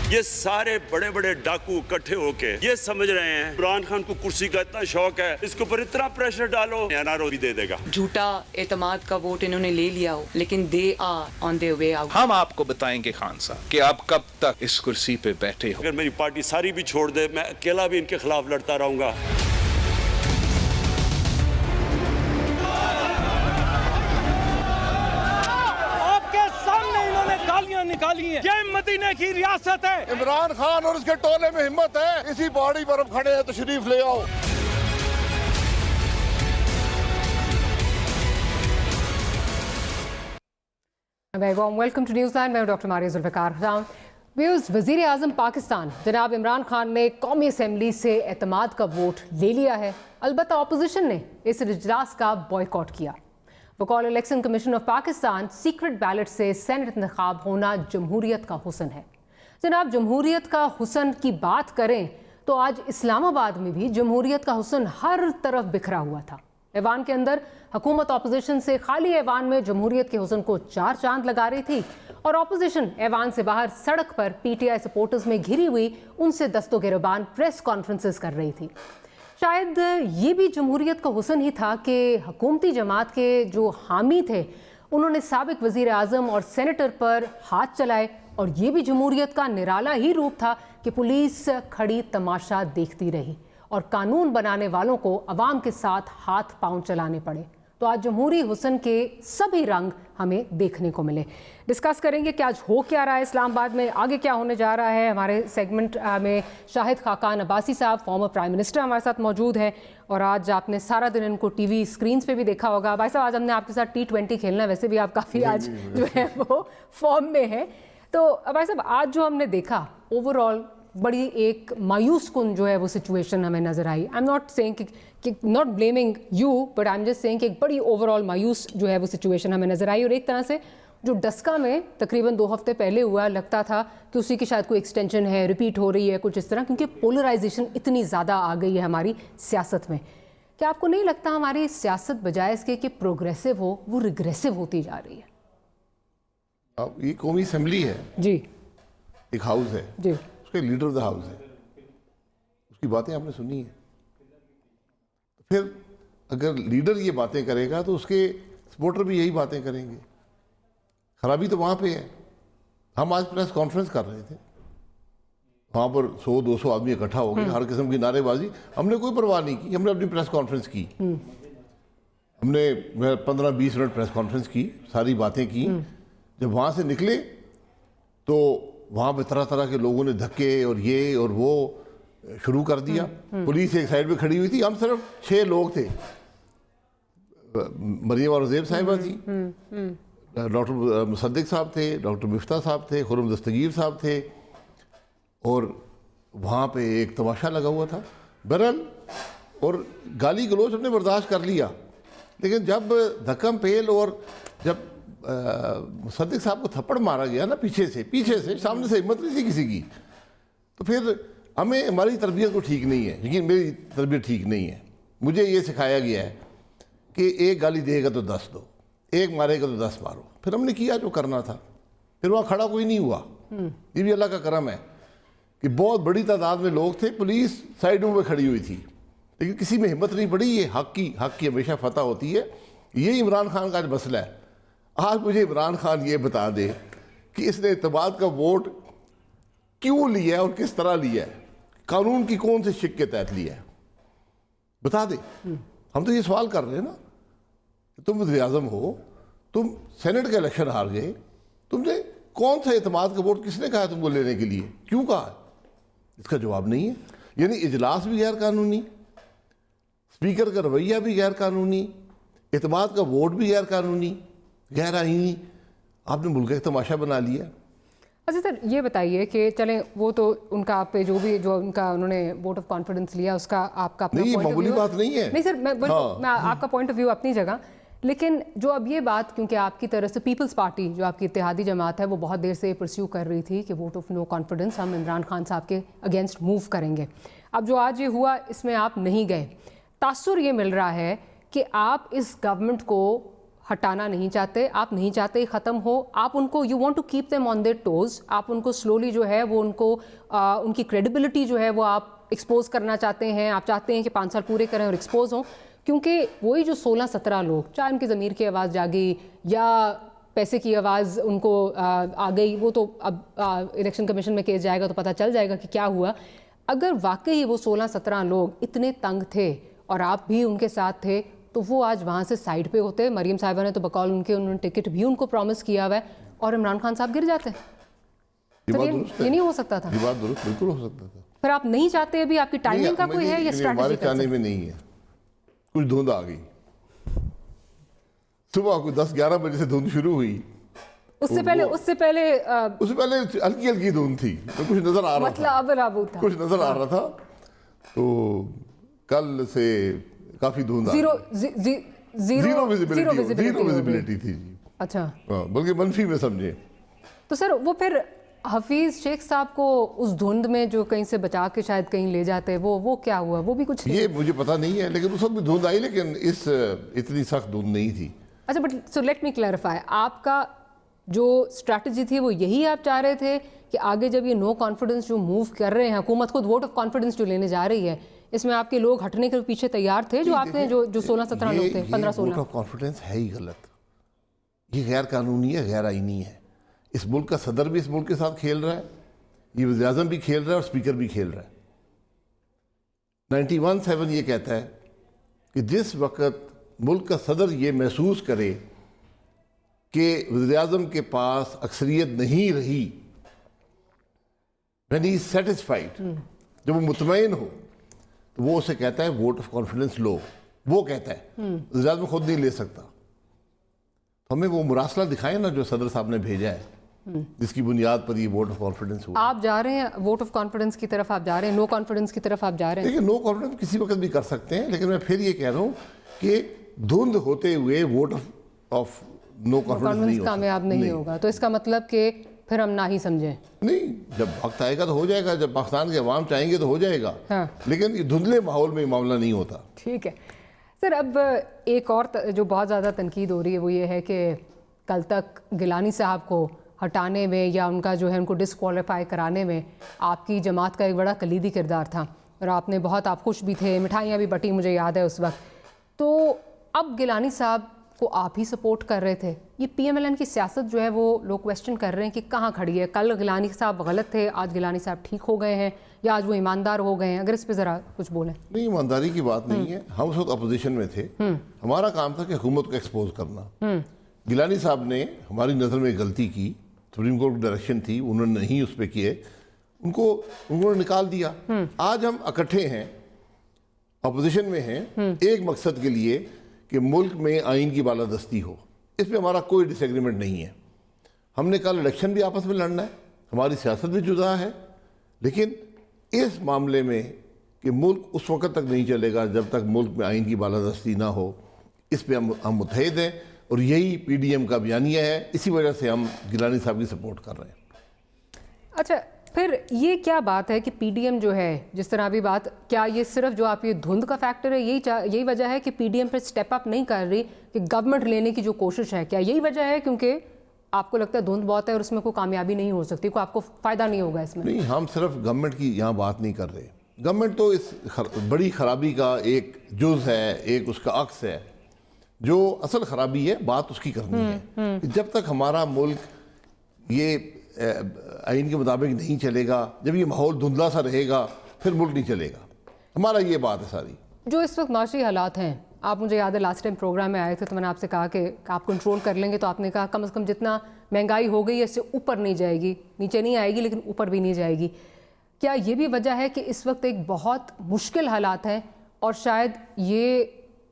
ये सारे बड़े बड़े डाकू इकट्ठे होके ये समझ रहे हैं इमरान खान को कुर्सी का इतना शौक है, इसके ऊपर इतना प्रेशर डालो एनआरओ भी दे देगा। झूठा एतमाद का वोट इन्होंने ले लिया हो, लेकिन they are on their way out. हम आपको बताएंगे खान साहब कि आप कब तक इस कुर्सी पे बैठे हो। अगर मेरी पार्टी सारी भी छोड़ दे, मैं अकेला भी इनके खिलाफ लड़ता रहूंगा। निकाली है। ये मदीने की रियासत है। इमरान खान और उसके टोले में हिम्मत है, इसी पहाड़ी पर हम खड़े हैं, तशरीफ ले आओ। Welcome to Newsland. मैं डॉक्टर मारिया जुल्फ़िकार। वज़ीर आज़म पाकिस्तान जनाब इमरान खान ने कौमी असम्बली से एतमाद का वोट ले लिया है। अलबत्ता अपोजिशन ने इस इजलास का बॉयकॉट किया। वकाल election commission of Pakistan secret ballot से सेनेट इंतखाब होना जमहूरियत का हुसन है। जनाब जमहूरियत का हुसन की बात करें तो आज इस्लामाबाद में भी जमहूरियत का हुसन हर तरफ बिखरा हुआ था। ऐवान के अंदर हुकूमत अपोजिशन से खाली ऐवान में जमहूरियत के हुसन को चार चांद लगा रही थी और अपोजिशन ऐवान से बाहर सड़क पर पीटीआई सपोर्टर्स में घिरी हुई उनसे दस्तों गिरबान प्रेस कॉन्फ्रेंसेस कर रही थी। शायद ये भी जमहूरियत का हुसन ही था कि हुकूमती जमात के जो हामी थे उन्होंने साबिक वज़ीर आज़म और सेनेटर पर हाथ चलाए, और ये भी जमहूरियत का निराला ही रूप था कि पुलिस खड़ी तमाशा देखती रही और कानून बनाने वालों को अवाम के साथ हाथ पांव चलाने पड़े। तो आज जमहूरी हुसन के सभी रंग हमें देखने को मिले। डिस्कस करेंगे कि आज हो क्या रहा है इस्लामाबाद में, आगे क्या होने जा रहा है। हमारे सेगमेंट में शाहिद खाकान अब्बासी साहब फॉर्मर प्राइम मिनिस्टर हमारे साथ मौजूद हैं और आज आपने सारा दिन इनको टीवी स्क्रीन्स पे भी देखा होगा। भाई साहब आज हमने आपके साथ T20 खेलना है, वैसे भी आप काफ़ी आज जो है वो फॉर्म में हैं। तो भाई साहब आज जो हमने देखा ओवरऑल बड़ी एक मायूस कुन जो है वो सिचुएशन हमें नज़र आई। आई एम नॉट सेइंग कि not blaming you, but I am just saying कि एक बड़ी ओवरऑल मायूस जो है वो सिचुएशन हमें नज़र आई। और एक तरह से जो डस्का में तकरीबन 2 हफ्ते पहले हुआ, लगता था कि उसी की शायद कोई एक्सटेंशन है, रिपीट हो रही है कुछ इस तरह, क्योंकि पोलराइजेशन इतनी ज़्यादा आ गई है हमारी सियासत में। क्या आपको नहीं लगता हमारी सियासत बजाय इसके कि प्रोग्रेसिव हो, वो रिग्रेसिव होती जा रही है? अब ये कौमी असम्बली है जी, एक हाउस है जी, उसके लीडर ऑफ द हाउस है, उसकी बातें आपने सुनी है। फिर अगर लीडर ये बातें करेगा तो उसके सपोर्टर भी यही बातें करेंगे। खराबी तो वहाँ पे है। हम आज प्रेस कॉन्फ्रेंस कर रहे थे, वहाँ पर 100-200 आदमी इकट्ठा हो गए, हर किस्म की नारेबाजी, हमने कोई परवाह नहीं की। हमने अपनी प्रेस कॉन्फ्रेंस की, हमने 15-20 मिनट प्रेस कॉन्फ्रेंस की, सारी बातें की। जब वहाँ से निकले तो वहाँ पे तरह तरह के लोगों ने धक्के और ये और वो शुरू कर दिया। पुलिस एक साइड पे खड़ी हुई थी, हम सिर्फ 6 लोग थे। मरियम और ज़ेब साहिबा थी, डॉक्टर मुसद्दिक साहब थे, डॉक्टर मिफ्ता साहब थे, खुरम दस्तगीर साहब थे, और वहाँ पे एक तमाशा लगा हुआ था। बहरहाल और गाली गलोच हमने बर्दाश्त कर लिया, लेकिन जब धक्कम पेल और जब मुसद्दिक साहब को थप्पड़ मारा गया ना पीछे से, सामने से हिम्मत नहीं थी किसी की, तो फिर हमें हमारी तरबियत को ठीक नहीं है, लेकिन मेरी तरबियत ठीक नहीं है। मुझे ये सिखाया गया है कि एक गाली देगा तो 10 दो, एक मारेगा तो 10 मारो। फिर हमने किया जो करना था, फिर वहाँ खड़ा कोई नहीं हुआ। ये भी अल्लाह का करम है कि बहुत बड़ी तादाद में लोग थे, पुलिस साइडों में खड़ी हुई थी, लेकिन किसी में हिम्मत नहीं पड़ी। ये हक की हमेशा फतह होती है। ये इमरान खान का मसला है। आज मुझे इमरान खान ये बता दे कि इसने एतमाद का वोट क्यों लिया है और किस तरह लिया है, कानून की कौन से शिक के तहत लिया है, बता दे। हम तो ये सवाल कर रहे हैं ना, तुम वज़ीर आज़म हो, तुम सेनेट का इलेक्शन हार गए, तुमने कौन सा एतमाद का वोट किसने कहा तुमको लेने के लिए, क्यों कहा? इसका जवाब नहीं है। यानी इजलास भी गैर कानूनी, स्पीकर का रवैया भी गैर कानूनी, एतमाद का वोट भी गैर कानूनी, गैर आईनी। आपने मुल्क का तमाशा बना लिया। अच्छा सर ये बताइए कि चलें वो तो उनका आप पे जो उनका उन्होंने वोट ऑफ कॉन्फिडेंस लिया उसका आपका अपना नहीं, मामूली बात नहीं है। नहीं सर, मैं आपका पॉइंट ऑफ व्यू अपनी जगह, लेकिन जो अब ये बात, क्योंकि आपकी तरफ से पीपल्स पार्टी जो आपकी इत्तेहादी जमात है वो बहुत देर से परस्यू कर रही थी कि वोट ऑफ नो कॉन्फिडेंस हम इमरान खान साहब के अगेंस्ट मूव करेंगे। अब जो आज ये हुआ इसमें आप नहीं गए, तासुर ये मिल रहा है कि आप इस गवर्नमेंट को हटाना नहीं चाहते, आप नहीं चाहते ख़त्म हो, आप उनको you want to keep them on their toes, आप उनको स्लोली जो है वो उनको उनकी क्रेडिबिलिटी जो है वो आप एक्सपोज करना चाहते हैं, आप चाहते हैं कि 5 साल पूरे करें और एक्सपोज हों, क्योंकि वही जो 16-17 लोग, चाहे उनकी ज़मीर की आवाज़ जागी या पैसे की आवाज़ उनको आ गई, वो तो अब इलेक्शन कमीशन में केस जाएगा तो पता चल जाएगा कि क्या हुआ। अगर वाकई वो 16-17 लोग इतने तंग थे और आप भी उनके साथ थे, तो वो आज वहाँ से साइड पे होते। मरियम साहिबा ने तो बकौल उन्होंने टिकट भी उनको प्रॉमिस किया हुआ है और इमरान खान साहब गिर जाते। तो ये नहीं हो सकता था। ये बात दुरुस्त बिल्कुल हो सकता था। फिर आप नहीं चाहते, अभी आपकी टाइमिंग का कोई है या स्ट्रैटेजी? हमारे चाहने में नहीं है, कुछ धुंध आ गई। सुबह को 10-11 बजे से धुंध शुरू हुई, उससे पहले हल्की हल्की धुंध थी, तो कुछ नजर आ रहा था, कुछ नजर आ रहा था। तो कल से काफी धुंध, जीरो विजिबिलिटी थी जी। अच्छा, बल्कि मनफी में समझे। तो सर वो फिर हफीज शेख साहब को उस धुंध में जो कहीं से बचा के शायद कहीं ले जाते, वो क्या हुआ, वो भी कुछ ये मुझे पता नहीं है, लेकिन उस वक्त भी धुंध आई, लेकिन इतनी सख्त धुंध नहीं थी। अच्छा, but so let me clarify, आपका जो स्ट्रैटेजी थी वो यही आप चाह रहे थे कि आगे जब ये नो कॉन्फिडेंस जो मूव कर रहे हैं, हुकूमत खुद वोट ऑफ कॉन्फिडेंस जो लेने जा रही है, इसमें आपके लोग हटने के पीछे तैयार थे? जो आपने जो 16-17 लोग थे, 15-16, वोट ऑफ कॉन्फिडेंस है ही गलत, ये गैर कानूनी है, गैर आईनी है। इस मुल्क का सदर भी इस मुल्क के साथ खेल रहा है, ये वज़ीर-ए-आज़म भी खेल रहा है और स्पीकर भी खेल रहा है। 91(7) ये कहता है कि जिस वक्त मुल्क का सदर ये महसूस करे कि वज़ीर-ए-आज़म के पास अक्सरियत नहीं रही, व्हेन ही इज सेटिस्फाइड, जब वो मुतमईन हो, तो वो उसे कहता है वोट ऑफ कॉन्फिडेंस लो। वो कहता है, वज़ीर-ए-आज़म खुद नहीं ले सकता। तो हमें वो मुरासला दिखाए ना जो सदर साहब ने भेजा है, जिसकी बुनियाद पर ये वोट ऑफ कॉन्फिडेंस हुआ। आप जा रहे हैं वोट ऑफ कॉन्फिडेंस की तरफ, आप जा रहे हैं नो कॉन्फिडेंस की तरफ आप जा रहे हैं? देखिए, नो कॉन्फिडेंस किसी वक्त भी कर सकते हैं, लेकिन मैं फिर ये कह रहा हूँ कि धुंध होते हुए वोट ऑफ नो कॉन्फिडेंस कामयाब नहीं होगा। तो इसका मतलब कि फिर हम ना ही समझें? नहीं, जब वक्त आएगा तो हो जाएगा, जब पाकिस्तान के अवाम चाहेंगे तो हो जाएगा। हाँ। लेकिन ये धुंधले माहौल में मामला नहीं होता। ठीक है सर, अब एक और जो बहुत ज़्यादा तनकीद हो रही है वो ये है कि कल तक गिलानी साहब को हटाने में या उनका जो है उनको डिसक्वालीफाई कराने में आपकी जमात का एक बड़ा कलीदी किरदार था और आप खुश भी थे, मिठाइयाँ भी बटी, मुझे याद है उस वक्त। तो अब गिलानी साहब को आप ही सपोर्ट कर रहे थे, ये PMLN की सियासत जो है वो लोग क्वेश्चन कर रहे हैं कि कहाँ खड़ी है? कल गिलानी साहब गलत थे, आज गिलानी साहब ठीक हो गए हैं, या आज वो ईमानदार हो गए हैं? अगर इस पे ज़रा कुछ बोलें। नहीं, ईमानदारी की बात नहीं है, हम उस वक्त अपोजिशन में थे, हमारा काम था कि हुकूमत को एक्सपोज करना। गिलानी साहब ने हमारी नज़र में गलती की, सुप्रीम कोर्ट की डायरेक्शन थी, उन्होंने नहीं उस पर किए, उन्होंने निकाल दिया। आज हम इकट्ठे हैं, अपोजिशन में हैं, एक मकसद के लिए कि मुल्क में आइन की बालादस्ती हो। इस पर हमारा कोई डिसएग्रीमेंट नहीं है। हमने कल इलेक्शन भी आपस में लड़ना है, हमारी सियासत भी जुदा है, लेकिन इस मामले में कि मुल्क उस वक्त तक नहीं चलेगा जब तक मुल्क में आइन की बालादस्ती ना हो, इस पर हम मुतहद हैं और यही PDM का बयानिया है। इसी वजह से हम गिलानी साहब की सपोर्ट कर रहे हैं। अच्छा, फिर ये क्या बात है कि PDM जो है, जिस तरह अभी बात, क्या ये सिर्फ जो आप ये धुंध का फैक्टर है, यही वजह है कि PDM पर स्टेप अप नहीं कर रही, कि गवर्नमेंट लेने की जो कोशिश है, क्या यही वजह है? क्योंकि आपको लगता है धुंध बहुत है और उसमें कोई कामयाबी नहीं हो सकती, कोई आपको फ़ायदा नहीं होगा इसमें? नहीं, हम सिर्फ गवर्नमेंट की यहाँ बात नहीं कर रहे। गवर्नमेंट तो इस बड़ी खराबी का एक जुज़ है, एक उसका अक्स है। जो असल खराबी है, बात उसकी करनी है। जब तक हमारा मुल्क ये आइन के मुताबिक नहीं चलेगा, जब ये माहौल धुंधला सा रहेगा, फिर मुल्क नहीं चलेगा। हमारा ये बात है सारी। जो इस वक्त माशी हालात हैं, आप, मुझे याद है लास्ट टाइम प्रोग्राम में आए थे तो मैंने आपसे कहा कि आप कंट्रोल कर लेंगे, तो आपने कहा कम से कम जितना महंगाई हो गई है इससे ऊपर नहीं जाएगी, नीचे नहीं आएगी लेकिन ऊपर भी नहीं जाएगी। क्या ये भी वजह है कि इस वक्त एक बहुत मुश्किल हालात हैं और शायद ये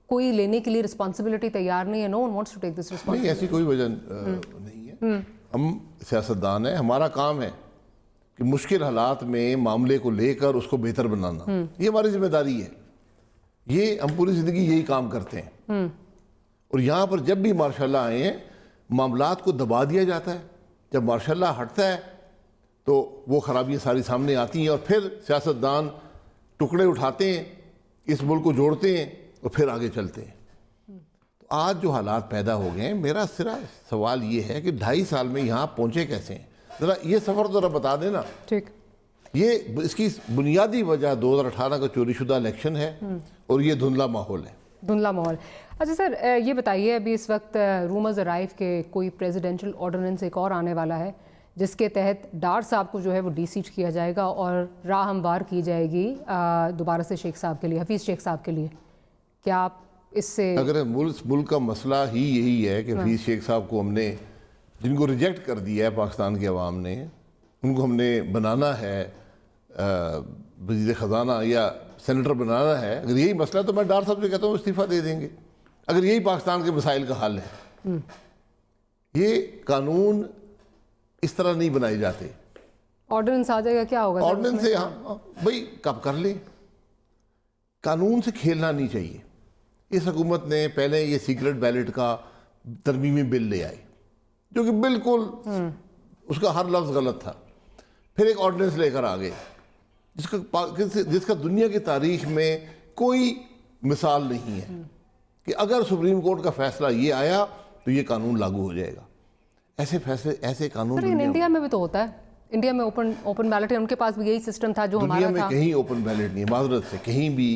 कोई लेने के लिए रिस्पॉन्सिबिलिटी तैयार नहीं है? No one wants to take this responsibility. नहीं, ऐसी कोई वजह नहीं है। हम सियासतदान हैं, हमारा काम है कि मुश्किल हालात में मामले को लेकर उसको बेहतर बनाना, ये हमारी जिम्मेदारी है। ये हम पूरी ज़िंदगी यही काम करते हैं। और यहाँ पर जब भी मार्शल आए हैं, मामलात को दबा दिया जाता है। जब मार्शल हटता है तो वो खराबियाँ सारी सामने आती हैं और फिर सियासतदान टुकड़े उठाते हैं, इस मुल्क को जोड़ते हैं और फिर आगे चलते हैं। तो आज जो हालात पैदा हो गए हैं, मेरा सिरा सवाल ये है कि 2.5 साल में यहाँ पहुँचे कैसे हैं? ज़रा ये सफ़र ज़रा बता देना। ठीक, ये इसकी बुनियादी वजह 2018 का चोरीशुदा इलेक्शन है और ये धुंधला माहौल है। धुंधला माहौल। अच्छा सर, ये बताइए, अभी इस वक्त रूमर्स अराइव के कोई प्रेसिडेंशियल ऑर्डिनेंस एक और आने वाला है जिसके तहत डार साहब को जो है वो डीसीट किया जाएगा और राह हमवार की जाएगी दोबारा से शेख साहब के लिए, हफीज़ शेख साहब के लिए। क्या आप इससे, अगर मुल्क का मसला ही यही है कि हफीज़ शेख साहब को हमने, जिनको रिजेक्ट कर दिया है पाकिस्तान की आवाम ने, उनको हमने बनाना है वज़ीर ख़जाना या सेनेटर बनाना है, अगर यही मसला है तो मैं डार साहब से कहता हूँ इस्तीफ़ा दे देंगे, अगर यही पाकिस्तान के मसाइल का हल है। ये कानून इस तरह नहीं बनाए जाते। ऑर्डिनेंस आ जाएगा, क्या होगा ऑर्डिनेंस से? हाँ भाई, कब कर ले, कानून से खेलना नहीं चाहिए। इस हुकूमत ने पहले ये सीक्रेट बैलेट का तरमीमी बिल ले आई जो कि बिल्कुल उसका हर लफ्ज़ गलत था। फिर एक ऑर्डिनेंस लेकर आ गए जिसका दुनिया की तारीख में कोई मिसाल नहीं है कि अगर सुप्रीम कोर्ट का फैसला ये आया तो ये कानून लागू हो जाएगा। ऐसे फैसले, ऐसे कानून इंडिया में भी तो होता है। इंडिया में ओपन बैलेट है, उनके पास भी यही सिस्टम था जो हमारा था। दुनिया में कहीं ओपन बैलेट नहीं है, माजरत से कहीं भी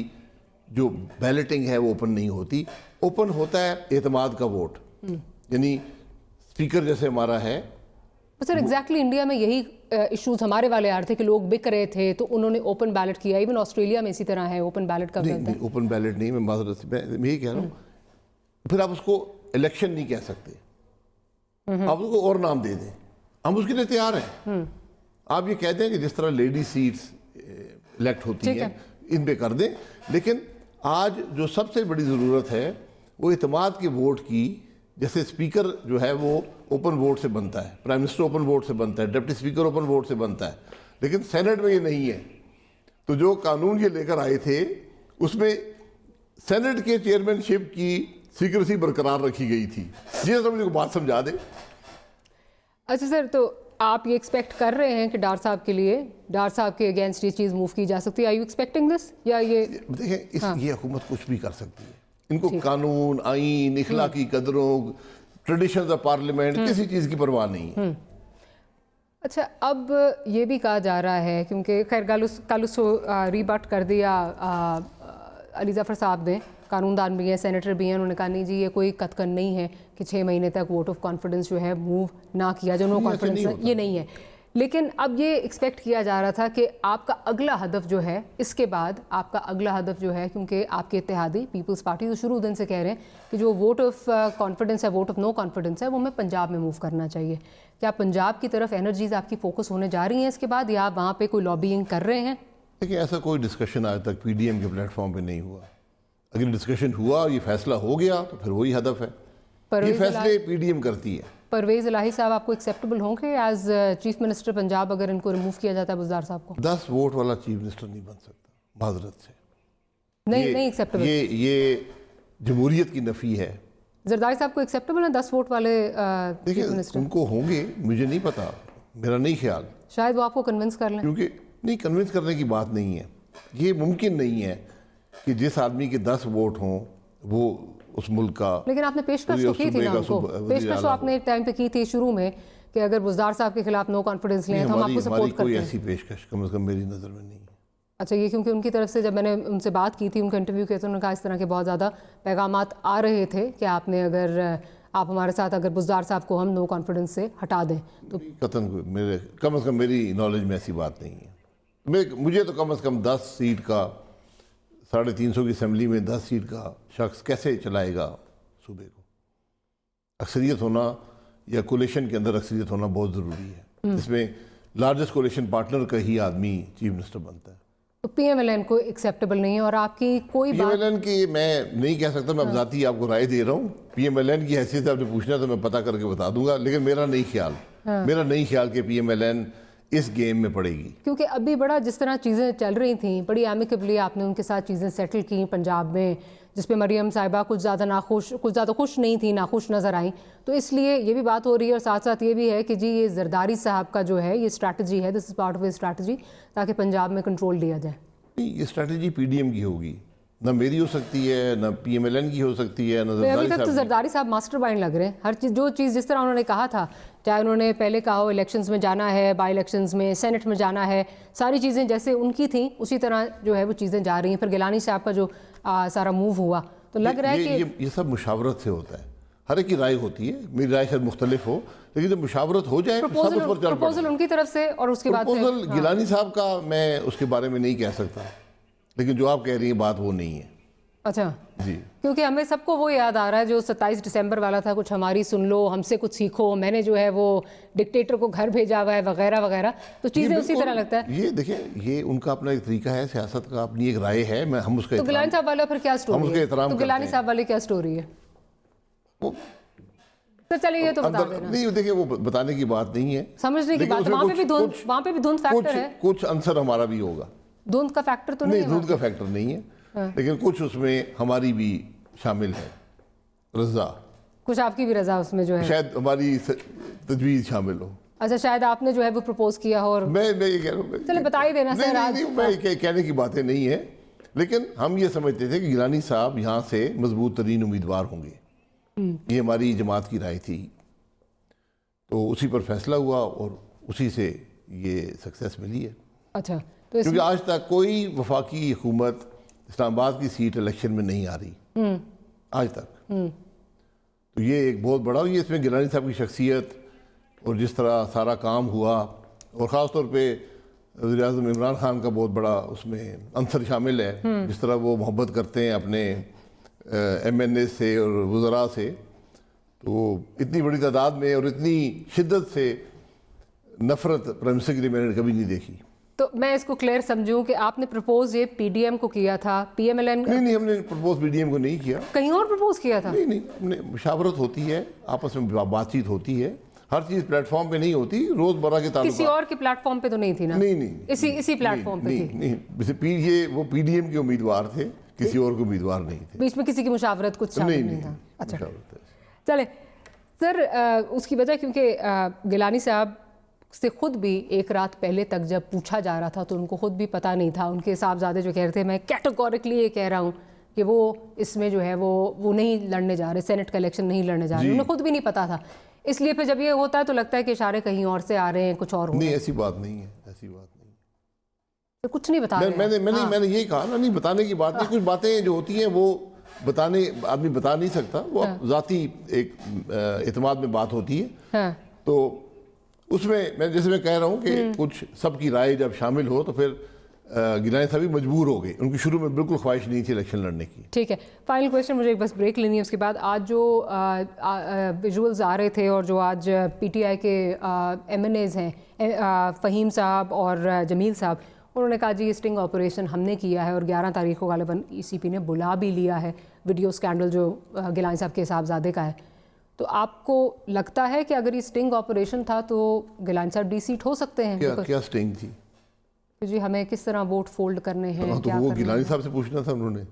जो बैलेटिंग है वो ओपन नहीं होती। ओपन होता है एतमाद का वोट, यानी स्पीकर जैसे हमारा है। तो सर एग्जैक्टली इंडिया में यही इश्यूज हमारे वाले आ रहे थे कि लोग बिक रहे थे तो उन्होंने ओपन बैलेट किया। इवन ऑस्ट्रेलिया में इसी तरह है, ओपन बैलेट का नहीं, ओपन बैलेट नहीं, मैं माजरत से मैं यही कह रहा हूँ। फिर आप उसको इलेक्शन नहीं कह सकते, आप उसको और नाम दे दें, हम उसके लिए तैयार हैं। आप ये कह दें कि जिस तरह लेडी सीट्स इलेक्ट होती है इन पे कर दें, लेकिन आज जो सबसे बड़ी ज़रूरत है वो इत्तेमाद के वोट की। जैसे स्पीकर जो है वो ओपन वोट से बनता है, प्राइम मिनिस्टर ओपन वोट से बनता है, डिप्टी स्पीकर ओपन वोट से बनता है, लेकिन सेनेट में ये नहीं है। तो जो कानून ये लेकर आए थे उसमें सेनेट के चेयरमैनशिप की सीक्रेसी बरकरार रखी गई थी। ये सब मुझे बात समझा दे। अच्छा सर, तो आप ये एक्सपेक्ट कर रहे हैं कि डार साहब के लिए, डार साहब के अगेंस्ट ये चीज़ मूव की जा सकती है? Are you expecting this? या ये देखें, ये हुकूमत कुछ भी कर सकती है। इनको कानून, आईन, इखलाकी कदरों, ट्रेडिशंस ऑफ पार्लियामेंट, किसी चीज़ की परवाह नहीं है। अच्छा, अब ये भी कहा जा रहा है, क्योंकि खैर कल उसको रीबट कर दिया अली ज़फ़र साहब ने, कानूनदान भी हैं, सेनेटर भी हैं, उन्होंने कहा नहीं जी ये कोई कतकन नहीं है कि 6 महीने तक वोट ऑफ कॉन्फिडेंस जो है मूव ना किया जाए, नो कॉन्फिडेंस ये नहीं है। लेकिन अब ये एक्सपेक्ट किया जा रहा था कि आपका अगला हदफ जो है, इसके बाद आपका अगला हदफ जो है, क्योंकि आपके इत्तेहादी पीपल्स पार्टी तो शुरू दिन से कह रहे हैं कि जो वोट ऑफ कॉन्फिडेंस है, वोट ऑफ नो कॉन्फिडेंस है, वो हमें पंजाब में मूव करना चाहिए। क्या पंजाब की तरफ एनर्जीज आपकी फोकस होने जा रही हैं इसके बाद, या आप वहाँ पर कोई लॉबिंग कर रहे हैं? देखिए, ऐसा कोई डिस्कशन आज तक PDM के प्लेटफॉर्म पर नहीं हुआ। अगर डिस्कशन हुआ और ये फैसला हो गया तो फिर वही हदफ है। ये फैसले PDM करती है। परवेज़ इलाही साहब आपको एक्सेप्टेबल होंगे एज चीफ मिनिस्टर पंजाब अगर इनको रिमूव किया जाता है बुज़दार साहब को? 10 वोट वाला चीफ मिनिस्टर नहीं बन सकता, माजरत से। नहीं एक्सेप्टेबल। ये जमहूरियत की नफ़ी है। जरदारी साहब को एक्सेप्टेबल है 10 वोट वाले देखिए, उनको होंगे, मुझे नहीं पता, मेरा नहीं ख्याल। शायद वो आपको कन्विंस कर लें। क्योंकि नहीं, कन्विंस करने की बात नहीं है। ये मुमकिन नहीं है कि जिस आदमी के 10 वोट हों वो उस मुल्क का। लेकिन आपने पेशकश तो की थी ना उनको, पेशकश तो आपने एक टाइम पे की थी शुरू में कि अगर बुज़दार साहब के खिलाफ नो कॉन्फिडेंस लें तो हम आपको सपोर्ट करते हैं। कोई ऐसी पेशकश कम से कम मेरी नज़र में नहीं है। अच्छा, ये क्योंकि उनकी तरफ से जब मैंने उनसे बात की थी, उनका इंटरव्यू किया, तो उन्होंने कहा इस तरह के बहुत ज़्यादा पैगामात आ रहे थे कि आपने अगर आप हमारे साथ अगर बुज़दार साहब को हम नो कॉन्फिडेंस से हटा दें तो कतन मेरे कम से कम मेरी नॉलेज में ऐसी बात नहीं है। मुझे तो कम से कम 10 सीट का, 350 की असम्बली में 10 सीट का शख्स कैसे चलाएगा सूबे को? अक्सरियत होना या कोलिशन के अंदर अक्सरियत होना बहुत ज़रूरी है। इसमें लार्जेस्ट कोलिशन पार्टनर का ही आदमी चीफ मिनिस्टर बनता है। तो PMLN को एक्सेप्टेबल नहीं है। और आपकी कोई PMLN की मैं नहीं कह सकता, मैं ज़ाती आपको राय दे रहा हूँ। PMLN की हैसियत से आपने पूछना तो मैं पता करके बता दूंगा, लेकिन मेरा नहीं ख्याल कि PMLN इस गेम में पड़ेगी। क्योंकि अभी बड़ा जिस तरह चीज़ें चल रही थी, बड़ी एमिकेबली आपने उनके साथ चीज़ें सेटल की पंजाब में, जिस पे मरियम साहिबा कुछ ज़्यादा खुश नहीं थी, नाखुश नज़र आई। तो इसलिए ये भी बात हो रही है, और साथ साथ ये भी है कि जी ये जरदारी साहब का जो है ये स्ट्रैटेजी है, this is part of A strategy, ताकि पंजाब में कंट्रोल लिया जाए। नहीं, ये स्ट्रैटेजी PDM की होगी। ना मेरी हो सकती है, ना PMLN की हो सकती है, ना अभी जरदारी तक तो साहब की। जरदारी साहब मास्टरमाइंड लग रहे हैं। हर चीज़ जो चीज़ जिस तरह उन्होंने कहा था, चाहे उन्होंने पहले कहा हो इलेक्शंस में जाना है, बाई इलेक्शंस में, सेनेट में जाना है, सारी चीज़ें जैसे उनकी थी उसी तरह जो है वो चीज़ें जा रही हैं। फिर गिलानी साहब का जो सारा मूव हुआ तो लग रहा है कि ये सब मुशावरत से होता है। हर एक की राय होती है, मेरी राय शायद मुख्तलिफ हो, लेकिन जब मुशावरत हो जाए सब उस पर चल प्रपोजल उनकी तरफ से और उसके बाद प्रपोजल गिलानी साहब का मैं उसके बारे में नहीं कह सकता, लेकिन जो आप कह रही हैं बात वो नहीं है। अच्छा जी, क्योंकि हमें सबको वो याद आ रहा है जो 27 दिसंबर वाला था, कुछ हमारी सुन लो, हमसे कुछ सीखो, मैंने जो है वो डिक्टेटर को घर भेजा हुआ है वगैरह वगैरह, तो चीज़ें उसी तरह लगता है। ये देखिए, ये उनका अपना एक तरीका है, सियासत का अपनी एक राय है, मैं हम उसका तो गिलानी साहब वाला फिर क्या स्टोरी उसका है? एहतराम तो गिलानी करते हैं। साहब वाले क्या स्टोरी है? वो तो चलिए ये तो बता अंदर देना, नहीं, देखिए वो बताने की बात नहीं है, समझने की लेकिन बात है। उसमें वहाँ पे भी धुंध, कुछ- वहाँ पे भी धुंध फैक्टर है। कुछ आंसर हमारा भी होगा। धुंध का फैक्टर तो नहीं नहीं, है दूध का फैक्टर नहीं है, लेकिन कुछ उसमें हमारी भी शामिल है, रजा, कुछ आपकी भी रजा उसमें जो है। शायद हमारी तजवीज़ शामिल हो। अच्छा, शायद आपने जो है वो प्रपोज किया हो और मैं ये कह रहा हूँ, चलिए बता ही देना नहीं, सर नहीं, आज। नहीं, मैं कहने की बातें नहीं है, लेकिन हम ये समझते थे कि गिलानी साहब यहाँ से मजबूत तरीन उम्मीदवार होंगे, ये हमारी जमात की राय थी, तो उसी पर फैसला हुआ और उसी से ये सक्सेस मिली है। अच्छा, तो इस क्योंकि आज तक कोई वफाकी हुकूमत इस्लामाबाद की सीट इलेक्शन में नहीं आ रही आज तक, तो ये एक बहुत बड़ा, ये इसमें गिलानी साहब की शख्सियत और जिस तरह सारा काम हुआ, और ख़ास तौर पे वज़ीर आज़म इमरान खान का बहुत बड़ा उसमें अंसर शामिल है, जिस तरह वो मोहब्बत करते हैं अपने MNA से और वज़रा से, तो इतनी बड़ी तादाद में और इतनी शिद्दत से नफ़रत प्राइम मिनिस्टर के लिए मैंने कभी नहीं देखी। तो मैं इसको क्लियर समझूं कि आपने प्रपोज ये PDM को किया था, PMLN नहीं, हमने प्रपोज BDM को नहीं किया, कहीं और प्रपोज किया था? नहीं, हमने मुशावरत होती है, आपस में बातचीत होती है, हर चीज़ प्लेटफॉर्म पे नहीं होती, रोज़मर्रा के ताल्लुकात। किसी और के प्लेटफॉर्म पे तो नहीं थी ना? नहीं, इसी प्लेटफॉर्म पे थी। नहीं, ये वो PDM के उम्मीदवार थे, किसी और के उम्मीदवार नहीं थे। बीच में किसी की मुशावरत कुछ शामिल नहीं था? अच्छा, चले सर, उसकी वजह क्योंकि गिलानी साहब से खुद भी एक रात पहले तक जब पूछा जा रहा था तो उनको खुद भी पता नहीं था। उनके साहबजादे जो कह रहे थे, मैं कैटेगोरिकली ये कह रहा हूँ कि वो इसमें जो है वो नहीं लड़ने जा रहे, सेनेट का इलेक्शन नहीं लड़ने जा रहे, उन्हें खुद भी नहीं पता था। इसलिए फिर जब ये होता है तो लगता है कि इशारे कहीं और से आ रहे हैं, कुछ और हो रहा नहीं, है। ऐसी बात नहीं है, ऐसी बात नहीं। तो कुछ नहीं बता रहे हैं। मैंने यही कहा ना, नहीं बताने की बात नहीं, कुछ बातें जो होती हैं वो आदमी बता नहीं सकता, वो ज़ाती एक एतमाद में बात होती है। हाँ। तो उसमें मैं कह रहा हूँ कि कुछ सबकी राय जब शामिल हो तो फिर गिलानी साहब भी मजबूर हो गए, उनकी शुरू में बिल्कुल ख्वाहिश नहीं थी इलेक्शन लड़ने की। ठीक है, फाइनल क्वेश्चन, मुझे बस ब्रेक लेनी है, उसके बाद आज जो विजुअल्स आ रहे थे और जो आज PTI के MNAs हैं, फ़हीम साहब और जमील साहब, उन्होंने कहा जी स्टिंग ऑपरेशन हमने किया है और 11 तारीख को गालिबन ECP ने बुला भी लिया है। वीडियो स्कैंडल जो गिलानी साहब के साहबजादे का है, तो आपको लगता है कि अगर ये स्टिंग ऑपरेशन था तो गिलानी साहब डीसीट हो सकते हैं? क्या स्टिंग थी? जी हमें किस तरह वोट फोल्ड करने हैं, तो क्या वो करना गिलानी है? साहब से पूछना था, उन्होंने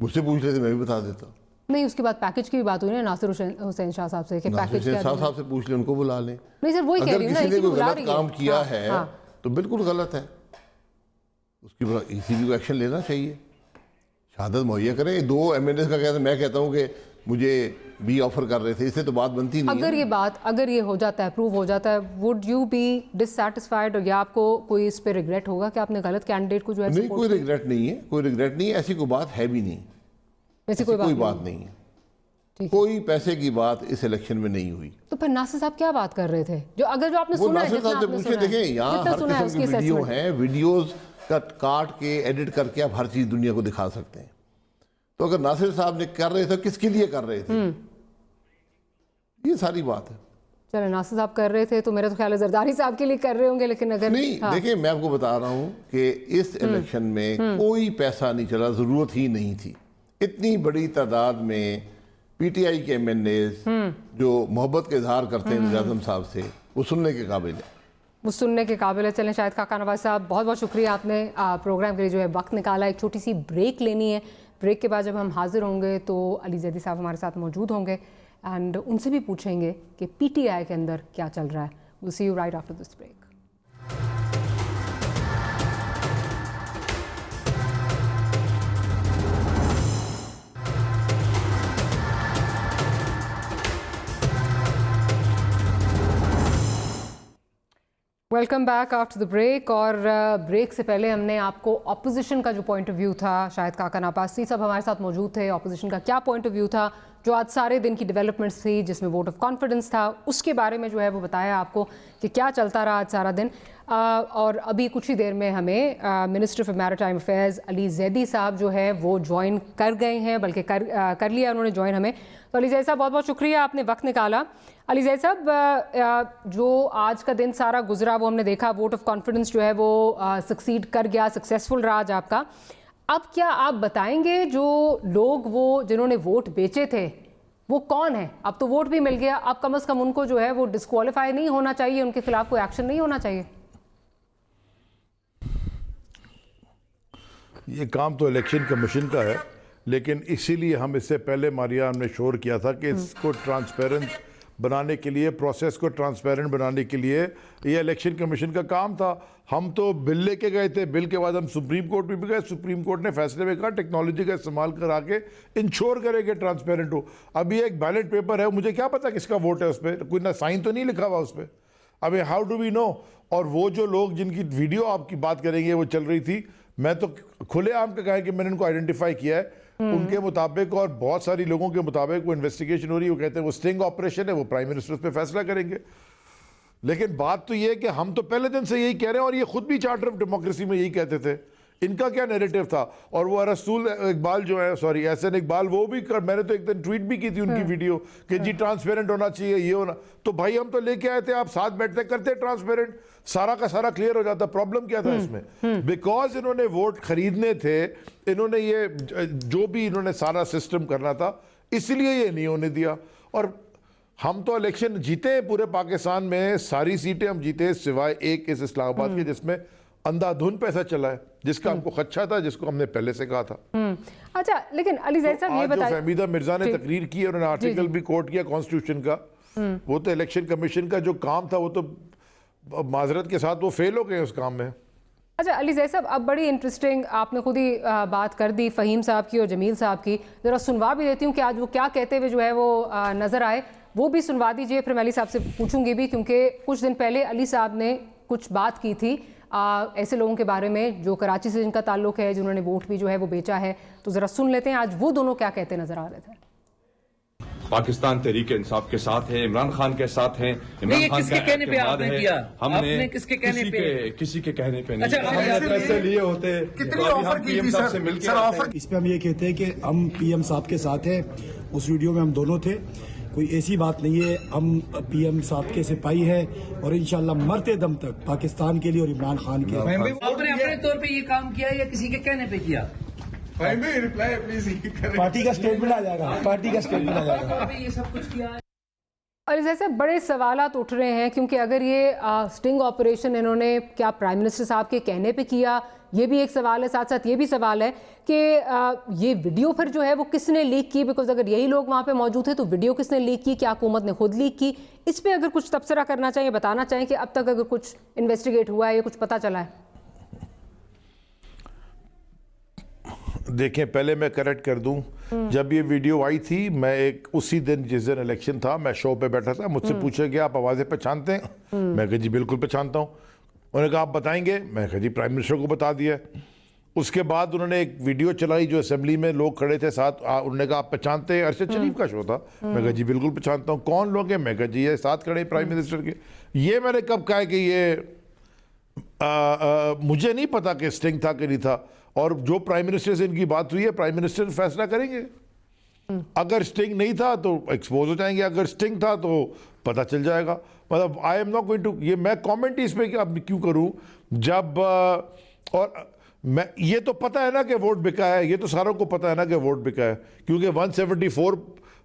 मुझसे पूछ रहे थे, मैं भी बता देता। नहीं, उसके बाद पैकेज की भी बात हुई ना नासिर हुसैन शाह साहब से कि पैकेज क्या देना है। साहब से पूछ ले, उनको बुला लें। नहीं सर, वही कह अगर रही हूँ ना, किसी ने इसी को कोई बुला गलत रही है। काम किया हाँ, है हाँ। तो बिल्कुल गलत है, उसकी ECB को एक्शन लेना चाहिए, शहादत मुहैया करें। 2 MNAs का कहते, मैं कहता हूँ कि मुझे भी ऑफर कर रहे थे, इससे तो बात बनती नहीं है। अगर ये हो जाता है, प्रूव हो जाता है, वुड यू बी डिससैटिस्फाइड या आपको कोई इस पे रिग्रेट होगा कि आपने गलत कैंडिडेट को जो है नहीं, support कोई किया? रिग्रेट नहीं है, कोई रिग्रेट नहीं है, ऐसी कोई बात है भी नहीं, ऐसी कोई कोई बात नहीं है, ठीक है। कोई पैसे की बात इस इलेक्शन में नहीं हुई। तो फिर नासिर साहब क्या बात कर रहे थे? जो आपने वो सुना है, नासिर जितना साहब से आपने पूछे, सुना है, देखें यहाँ जितना हर सुना है किस्म की उसकी वीडियो assessment। हैं, वीडियोस का काट के एडिट करके आप हर चीज़ दुनिया को दिखा सकते हैं। तो अगर नासिर साहब ने कर रहे थे, किसके लिए कर रहे थे, ये सारी बात है। चलो, नासिर साहब कर रहे थे तो मेरा तो ख्याल है जरदारी साहब के लिए कर रहे होंगे, लेकिन अगर नहीं, देखिए मैं आपको बता रहा हूँ कि इस इलेक्शन में कोई पैसा नहीं चला, ज़रूरत ही नहीं थी। इतनी बड़ी तादाद में PTI के MNAs जो मोहब्बत का इजहार करते हैं वज़ीर आज़म साहब से, वो सुनने के काबिल है, वो सुनने के काबिल है। चलें, शाहिद खाका नवाज साहब, बहुत बहुत शुक्रिया, आपने प्रोग्राम के लिए जो है वक्त निकाला। एक छोटी सी ब्रेक लेनी है, ब्रेक के बाद जब हम हाजिर होंगे तो अली जैदी साहब हमारे साथ मौजूद होंगे एंड उनसे भी पूछेंगे कि PTI के अंदर क्या चल रहा है। Will see you right after this break. Welcome back after the break. और ब्रेक से पहले हमने आपको ऑपोजिशन का जो पॉइंट ऑफ व्यू था, शायद काका नापासी सब हमारे साथ मौजूद थे, ऑपोजिशन का क्या पॉइंट ऑफ व्यू था, जो आज सारे दिन की डेवलपमेंट्स थी जिसमें वोट ऑफ कॉन्फिडेंस था, उसके बारे में जो है वो बताया आपको कि क्या चलता रहा आज सारा दिन। और अभी कुछ ही देर में हमें minister for maritime affairs Ali Zaidi साहब जो है वो ज्वाइन कर गए हैं, बल्कि कर लिया उन्होंने ज्वाइन हमें। तो अली जैदी साहब बहुत बहुत शुक्रिया, आपने वक्त निकाला। अली जैदी साहब, जो आज का दिन सारा गुजरा वो हमने देखा, वोट ऑफ कॉन्फिडेंस जो है वो सक्सीड कर गया, सक्सेसफुल रहा आज आपका। अब क्या आप बताएंगे जो लोग वो जिन्होंने वोट बेचे थे वो कौन है? अब तो वोट भी मिल गया, अब कम से कम उनको जो है वो डिस्क्वालीफाई नहीं होना चाहिए, उनके खिलाफ कोई एक्शन नहीं होना चाहिए? ये काम तो इलेक्शन कमीशन का है, लेकिन इसीलिए हम इससे पहले मारिया हमने शोर किया था कि इसको ट्रांसपेरेंट बनाने के लिए, प्रोसेस को ट्रांसपेरेंट बनाने के लिए ये इलेक्शन कमीशन का काम था। हम तो बिल लेके गए थे, बिल के बाद हम सुप्रीम कोर्ट में भी गए, सुप्रीम कोर्ट ने फैसले में कहा टेक्नोलॉजी का इस्तेमाल करा के इंश्योर करेंगे ट्रांसपेरेंट हो। अभी एक बैलेट पेपर है, मुझे क्या पता किसका वोट है उस पर, कोई ना साइन तो नहीं लिखा हुआ उस पर। अभी हाउ डू वी नो? और वो जो लोग जिनकी वीडियो आपकी बात करेंगे वो चल रही थी, मैं तो खुलेआम का कहा कि मैंने उनको आइडेंटिफाई किया है, उनके मुताबिक और बहुत सारी लोगों के मुताबिक वो इन्वेस्टिगेशन हो रही है, वो कहते हैं वो स्टिंग ऑपरेशन है, वो प्राइम मिनिस्टर पे फैसला करेंगे। लेकिन बात तो ये है कि हम तो पहले दिन से यही कह रहे हैं और ये खुद भी चार्टर ऑफ डेमोक्रेसी में यही कहते थे। इनका क्या नैरेटिव था? और वो रसूल इकबाल जो है, सॉरी एहसन इकबाल, वो भी मैंने तो एक दिन ट्वीट भी की थी उनकी वीडियो कि जी ट्रांसपेरेंट होना चाहिए, ये होना। तो भाई हम तो लेके आए थे, आप साथ बैठते करते ट्रांसपेरेंट, सारा का सारा क्लियर हो जाता। प्रॉब्लम क्या था इसमें? बिकॉज इन्होंने वोट खरीदने थे, इन्होंने ये जो भी इन्होंने सारा सिस्टम करना था, इसलिए ये नहीं होने दिया। और हम तो इलेक्शन जीते हैं पूरे पाकिस्तान में, सारी सीटें हम जीते सिवाय एक इस इस्लामाबाद के जिसमें अंधाधुंध पैसा चला है, जिसका हमको खदशा था, जिसको हमने पहले से कहा था। अच्छा, लेकिन अली जैद साहब ये बताइए, फहमीदा मिर्जा ने तकरीर की और उन्होंने आर्टिकल भी कोट किया कॉन्स्टिट्यूशन का, वो तो इलेक्शन कमीशन का जो काम था वो तो माजरत के साथ वो फेल हो गए उस काम में। अच्छा अली जैद साहब, अब बड़ी इंटरेस्टिंग आपने खुद ही बात कर दी फ़हीम साहब की और जमील साहब की, ज़रा सुनवा भी देती हूँ कि आज वो क्या कहते हुए जो है वो नज़र आए, वो भी सुनवा दीजिए। फिर मैं अली साहब से पूछूंगी भी, क्योंकि कुछ दिन पहले अली साहब ने कुछ बात की थी ऐसे लोगों के बारे में जो कराची से जिनका ताल्लुक है, जिन्होंने वोट भी जो है वो बेचा है। तो ज़रा सुन लेते हैं आज वो दोनों क्या कहते नज़र आ रहे थे। पाकिस्तान तहरीक इंसाफ के साथ है, इमरान खान के साथ है। इमरान खान किसके कहने पे आपने किया? हमने किसके कहने पे? किसी के कहने पे नहीं। अच्छा, हमने पैसे लिए होते, कितनी ऑफर की थी सर? इस पे हम ये कहते हैं कि हम पीएम साहब के साथ हैं, उस वीडियो में हम दोनों थे, कोई ऐसी बात नहीं है। हम पीएम साहब के सिपाही हैं और इंशाल्लाह मरते दम तक पाकिस्तान के लिए और इमरान खान के लिए। आपने अपने तौर पे ये काम किया या किसी के कहने पे किया? पार्टी का स्टेटमेंट आ जाएगा, पार्टी का स्टेटमेंट आ जाएगा। ये सब कुछ किया है। और जैसे बड़े सवालात उठ रहे हैं, क्योंकि अगर ये स्टिंग ऑपरेशन इन्होंने क्या प्राइम मिनिस्टर साहब के कहने पे किया, ये भी एक सवाल है। साथ साथ ये भी सवाल है कि ये वीडियो फिर जो है वो किसने लीक की, बिकॉज अगर यही लोग वहाँ पे मौजूद थे तो वीडियो किसने लीक की? क्या हुकूमत ने खुद लीक की? इस पर अगर कुछ तबसरा करना चाहिए, बताना चाहिए कि अब तक अगर कुछ इन्वेस्टिगेट हुआ है या कुछ पता चला है। देखें, पहले मैं करेक्ट कर दूं, जब ये वीडियो आई थी, मैं एक उसी दिन जिस दिन इलेक्शन था, मैं शो पे बैठा था, मुझसे पूछा गया आप आवाज़ें पहचानते हैं? मैं कहा जी बिल्कुल पहचानता हूँ। उन्होंने कहा आप बताएंगे? मैं कहा जी प्राइम मिनिस्टर को बता दिया। उसके बाद उन्होंने एक वीडियो चलाई जो असेंबली में लोग खड़े थे साथ, उन्होंने कहा आप पहचानते हैं? अरशद शरीफ का शो था। मैं कहा जी बिल्कुल पहचानता हूँ। कौन लोग हैं? मैं कहा जी ये साथ खड़े प्राइम मिनिस्टर के। ये मैंने कब कहा कि ये मुझे नहीं पता कि स्टिंग था कि नहीं था, और जो प्राइम मिनिस्टर से इनकी बात हुई है प्राइम मिनिस्टर फैसला करेंगे। अगर स्टिंग नहीं था तो एक्सपोज हो जाएंगे, अगर स्टिंग था तो पता चल जाएगा। मतलब I am not going to, ये मैं कमेंट इस पे अब क्यों करूं जब और मैं, ये तो पता है ना कि वोट बिका है, ये तो सारों को पता है ना कि वोट बिका है, क्योंकि 174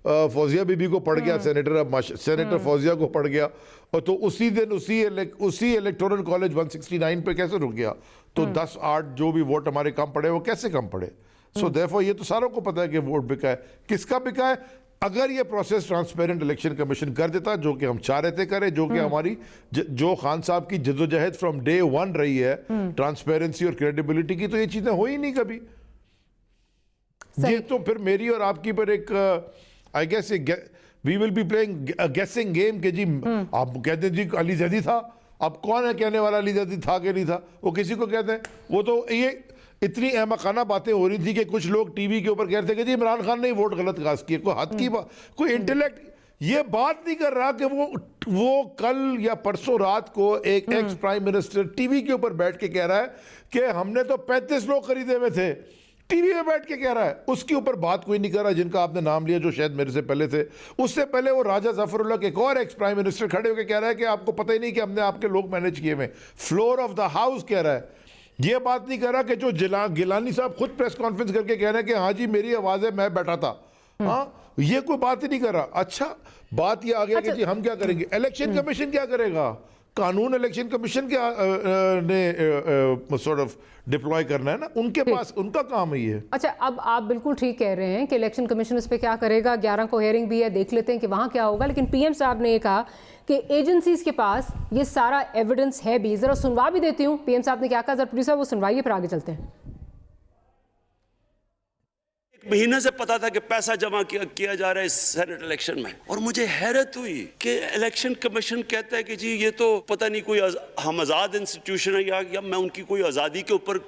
फौजिया बीबी को पड़ गया, सेनेटर फौजिया को पड़ गया, और तो उसी दिन उसी इलेक्टोरल कॉलेज 169 पे कैसे रुक गया? तो 10-8 जो भी वोट हमारे कम पड़े वो कैसे कम पड़े? सो देयरफॉर ये तो सारों को पता है कि वोट बिका है। किसका बिका है? अगर ये प्रोसेस ट्रांसपेरेंट इलेक्शन कमीशन कर देता, जो कि हम चाह रहे थे करे, जो कि हमारी जो खान साहब की जद्दोजहद फ्रॉम डे 1 रही है ट्रांसपेरेंसी और क्रेडिबिलिटी की, तो ये चीजें हो ही नहीं कभी। ये तो फिर मेरी और आपकी पर एक I guess we will be playing guessing game के जी आप कहते हैं जी अली जैदी था, अब कौन है कहने वाला लीडर था कि नहीं था, वो किसी को कहते हैं। वो तो ये इतनी अहमकाना बातें हो रही थी कि कुछ लोग टीवी के ऊपर कह रहे थे कि जी इमरान खान ने वोट गलत कास्ट किए। कोई हद की बात, कोई इंटेलेक्ट ये बात नहीं कर रहा कि वो कल या परसों रात को एक एक्स प्राइम मिनिस्टर टीवी के ऊपर बैठ के कह रहा है कि हमने तो 35 लोग खरीदे हुए थे, टीवी में बैठ के कह रहा है। उसके ऊपर बात कोई नहीं कर रहा जिनका आपने नाम लिया, जो शायद मेरे से पहले थे। उससे पहले वो राजा जफरुल्लाह के एक और एक्स प्राइम मिनिस्टर खड़े होकर कह रहा है कि आपको पता ही नहीं कि हमने आपके लोग मैनेज किए हुए। फ्लोर ऑफ द हाउस कह रहा है, ये बात नहीं कर रहा कि जो गिलानी साहब खुद प्रेस कॉन्फ्रेंस करके कह रहे हैं कि हाँ जी मेरी आवाज है, मैं बैठा था। हाँ, ये कोई बात ही नहीं कर रहा। अच्छा, बात ये आ गया कि जी हम क्या करेंगे, इलेक्शन कमीशन क्या करेगा, कानून इलेक्शन कमीशन क्या ने सॉर्ट ऑफ डिप्लॉय करना है ना, उनके पास उनका काम है ये। अच्छा, अब आप बिल्कुल ठीक कह रहे हैं कि इलेक्शन कमीशन इस पे क्या करेगा। 11 को हेयरिंग भी है, देख लेते हैं कि वहां क्या होगा। लेकिन पीएम साहब ने ये कहा कि एजेंसीज के पास ये सारा एविडेंस है भी। जरा सुनवा भी देती हूँ पीएम साहब ने क्या कहा, जरा प्लीज वो सुनवाइए, फिर आगे चलते हैं। महीने से पता था कि पैसा जमा किया जा रहा है इस सेनेट इलेक्शन में, और मुझे हैरत हुई कि इलेक्शन कमीशन कहता है कि जी ये तो पता नहीं कोई हम आजाद इंस्टीट्यूशन है या मैं उनकी कोई आजादी के ऊपर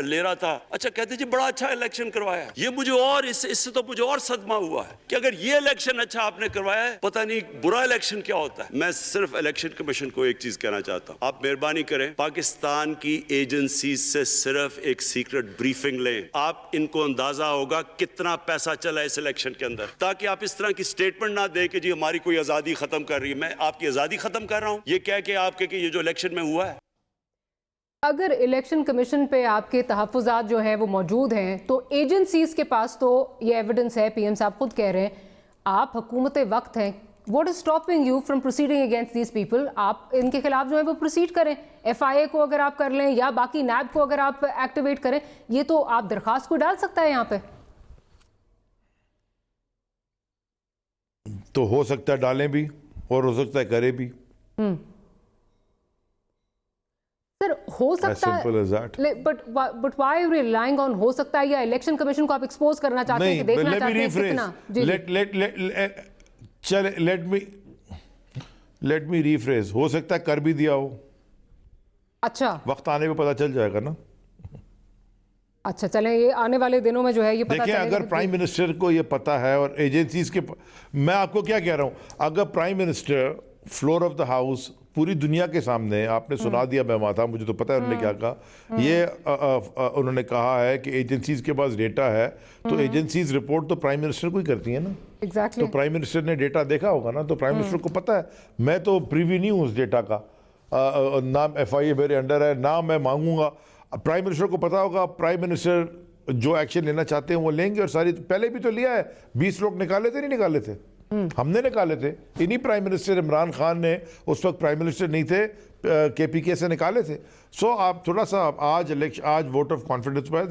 ले रहा था। अच्छा, कहते जी बड़ा अच्छा इलेक्शन करवाया। ये मुझे और इससे तो मुझे और सदमा हुआ है कि अगर ये इलेक्शन अच्छा आपने करवाया है, पता नहीं बुरा इलेक्शन क्या होता है। मैं सिर्फ इलेक्शन कमीशन को एक चीज कहना चाहता हूँ, आप मेहरबानी करें, पाकिस्तान की एजेंसी से सिर्फ एक सीक्रेट ब्रीफिंग लें। आप इनको अंदाजा होगा कितना पैसा चला इस इलेक्शन के अंदर, ताकि आप इस तरह की स्टेटमेंट ना दें कि जी हमारी कोई आजादी खत्म कर रही है। मैं आपकी आजादी खत्म कर रहा हूं ये कह के आपके कि ये जो इलेक्शन में हुआ है। अगर इलेक्शन कमीशन पे आपके तहफ़्फ़ुज़ात जो हैं वो मौजूद हैं, तो एजेंसीज के पास तो ये एविडेंस है। पीएम साहब खुद कह रहे हैं आप हुकूमत वक्त हैं, What is stopping you from proceeding against these people? आप इनके खिलाफ जो है वो प्रोसीड करें। FIA को अगर आप कर लें या बाकी नैब को अगर आप एक्टिवेट करें, ये तो आप दरख्वास्त को डाल सकता है यहाँ पे। तो हो सकता है डालें भी और हो सकता है करें भी। सर हो सकता है, but why are you relying on हो सकता है, या इलेक्शन कमीशन को आप एक्सपोज करना चाहते हैं कि देखना चाहते हैं कितना? लेट मी रीफ्रेज, हो सकता है कर भी दिया हो। अच्छा, वक्त आने पे पता चल जाएगा ना। अच्छा, चलें, ये आने वाले दिनों में जो है ये पता देखिए, अगर प्राइम मिनिस्टर को ये पता है और एजेंसीज के, मैं आपको क्या कह रहा हूं, अगर prime minister floor of the house पूरी दुनिया के सामने, आपने सुना दिया, मैं वहां था, मुझे तो पता है उन्होंने क्या कहा। ये उन्होंने कहा है कि एजेंसीज के पास डेटा है, तो एजेंसीज रिपोर्ट तो प्राइम मिनिस्टर को ही करती है ना। Exactly. तो प्राइम मिनिस्टर ने डेटा देखा होगा ना, तो प्राइम मिनिस्टर को पता है। मैं तो प्रीवी नहीं हूँ उस डेटा का, ना FIA मेरे अंडर है, ना मैं मांगूंगा। प्राइम मिनिस्टर को पता होगा, प्राइम मिनिस्टर जो एक्शन लेना चाहते हैं वो लेंगे। और सारी पहले भी तो लिया है, 20 लोग निकाले थे, नहीं निकाले थे, हमने निकाले थे। इन्हीं प्राइम मिनिस्टर इमरान खान ने, उस वक्त प्राइम मिनिस्टर नहीं थे, KPK से निकाले थे। सो आप थोड़ा सा आज वोट ऑफ कॉन्फिडेंस पर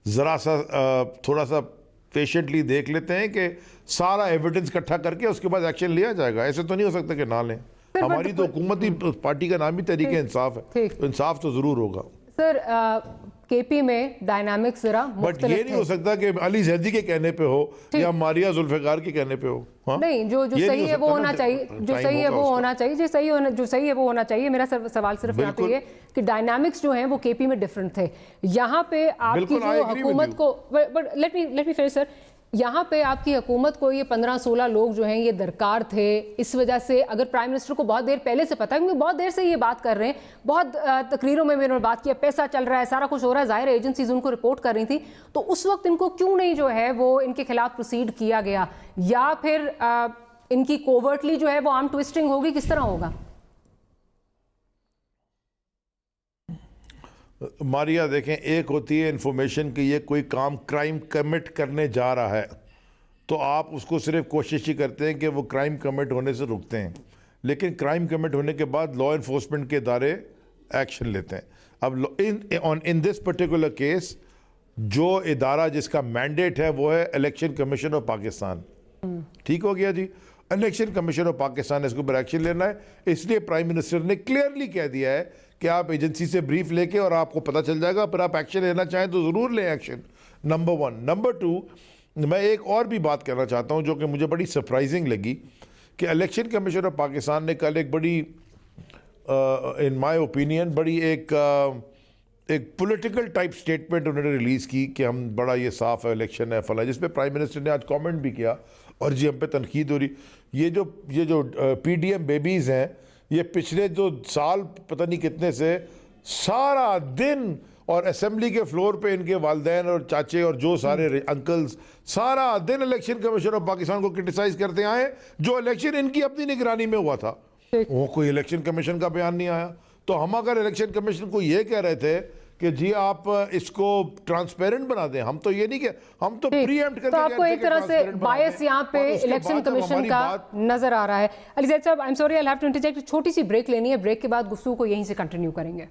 जरा सा थोड़ा सा पेशेंटली देख लेते हैं कि सारा एविडेंस इकट्ठा करके उसके बाद एक्शन लिया जाएगा। ऐसे तो नहीं हो सकता कि ना लें। हमारी तो हुकूमती पार्टी का नाम ही तहरीक इंसाफ है, तो इंसाफ तो जरूर होगा। सर, KP में डायनामिक्स जरा बट ये नहीं हो सकता कि अली जैदी के कहने पे हो या मारिया जुल्फिकार के कहने पे हो। हाँ? नहीं, जो सही है वो होना चाहिए, जो सही है वो होना चाहिए, जो सही है वो होना चाहिए। मेरा सवाल सिर्फ यहाँ पे ये कि डायनामिक्स जो हैं वो KP में डिफरेंट थे। यहाँ पे आपकी जो हुकूमत को, but let me finish sir, यहाँ पे आपकी हुकूमत को ये 15-16 लोग जो हैं ये दरकार थे। इस वजह से अगर प्राइम मिनिस्टर को बहुत देर पहले से पता है, क्योंकि बहुत देर से ये बात कर रहे हैं, बहुत तकरीरों में मैंने बात किया, पैसा चल रहा है, सारा कुछ हो रहा है, जाहिर है एजेंसीज उनको रिपोर्ट कर रही थी, तो उस वक्त इनको क्यों नहीं जो है वो इनके खिलाफ प्रोसीड किया गया? या फिर इनकी कोवर्टली जो है वो आर्म ट्विस्टिंग होगी, किस तरह होगा? मारिया देखें, एक होती है इंफॉर्मेशन कि ये कोई काम क्राइम कमिट करने जा रहा है, तो आप उसको सिर्फ कोशिश ही करते हैं कि वो क्राइम कमिट होने से रुकते हैं। लेकिन क्राइम कमिट होने के बाद लॉ इन्फोर्समेंट के इदारे एक्शन लेते हैं। अब इन दिस पर्टिकुलर केस जो इदारा जिसका मैंडेट है वो है इलेक्शन कमीशन ऑफ पाकिस्तान। ठीक हो गया जी, इलेक्शन कमीशन ऑफ पाकिस्तान ने इसके ऊपर एक्शन लेना है। इसलिए प्राइम मिनिस्टर ने क्लियरली कह दिया है कि आप एजेंसी से ब्रीफ लेके और आपको पता चल जाएगा, पर आप एक्शन लेना चाहें तो ज़रूर लें एक्शन। नंबर 1। नंबर 2, मैं एक और भी बात करना चाहता हूं जो कि मुझे बड़ी सरप्राइजिंग लगी कि इलेक्शन कमीशन ऑफ पाकिस्तान ने कल एक बड़ी इन माय ओपिनियन बड़ी एक पॉलिटिकल टाइप स्टेटमेंट उन्होंने रिलीज़ की कि हम बड़ा ये साफ है, इलेक्शन है फला, जिस पे प्राइम मिनिस्टर ने आज कमेंट भी किया और जी हम पे तनकीद हो रही। ये जो पीडीएम बेबीज़ हैं, ये पिछले जो साल पता नहीं कितने से सारा दिन और असेंबली के फ्लोर पे इनके वालदैन और चाचे और जो सारे अंकल्स सारा दिन इलेक्शन कमीशन ऑफ पाकिस्तान को क्रिटिसाइज करते आए, जो इलेक्शन इनकी अपनी निगरानी में हुआ था वो कोई इलेक्शन कमीशन का बयान नहीं आया। तो हम अगर इलेक्शन कमीशन को ये कह रहे थे कि जी आप इसको ट्रांसपेरेंट बना दें, हम तो ये नहीं कह, हम तो प्रीएम्प्ट करते तो आपको एक तरह से बायस यहाँ पे इलेक्शन कमीशन का नजर आ रहा है। अलीज़ैद साहब, I am sorry, I have to interject, छोटी सी ब्रेक लेनी है, ब्रेक के बाद गुफ्तगू को यहीं से कंटिन्यू करेंगे।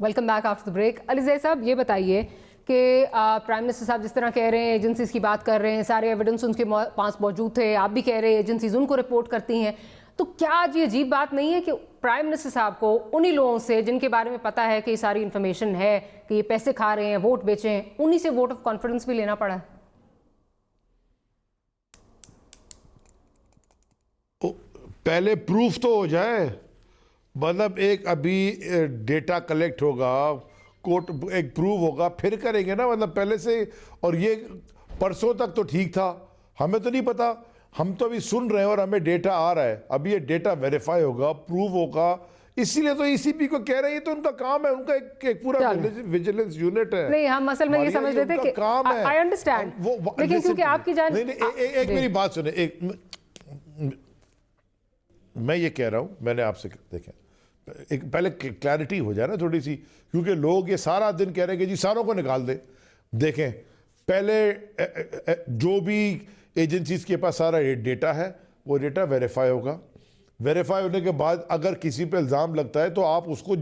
Welcome back after the break. Alizaid साहब, ये बताइए कि प्राइम मिनिस्टर साहब जिस तरह कह रहे हैं, एजेंसीज की बात कर रहे हैं, सारे एविडेंस उनके पास मौजूद थे, आप भी कह रहे हैं एजेंसीज उनको रिपोर्ट करती हैं, तो क्या आज ये अजीब बात नहीं है कि प्राइम मिनिस्टर साहब को उन्हीं लोगों से जिनके बारे में पता है कि ये सारी इन्फॉर्मेशन है कि ये पैसे खा रहे हैं, वोट बेचे हैं, उन्हीं से वोट ऑफ कॉन्फिडेंस भी लेना पड़ा है? पहले प्रूफ तो हो जाए, मतलब एक अभी डेटा कलेक्ट होगा, कोर्ट एक प्रूव होगा, फिर करेंगे ना, मतलब पहले से। और ये परसों तक तो ठीक था, हमें तो नहीं पता, हम तो अभी सुन रहे हैं और हमें डेटा आ रहा है, अभी ये डेटा वेरीफाई होगा, प्रूव होगा, इसीलिए तो ईसीपी को कह रहे हैं, ये तो उनका काम है, उनका एक पूरा विजिलेंस यूनिट है। नहीं, हम असल में ये समझ लेते हैं कि काम है, आई अंडरस्टैंड, लेकिन क्योंकि आपकी जान एक मेरी बात सुने, मैं ये कह रहा हूं, मैंने आपसे देखें एक पहले क्लैरिटी हो जाए ना थोड़ी सी, क्योंकि लोग ये सारा दिन कह रहे हैं कि जी सारों को निकाल दे। देखें, पहले जो भी एजेंसीज के पास सारा डेटा है वो डेटा वेरीफाई होगा, वेरीफाई होने के बाद अगर किसी पे इल्ज़ाम लगता है तो आप उसको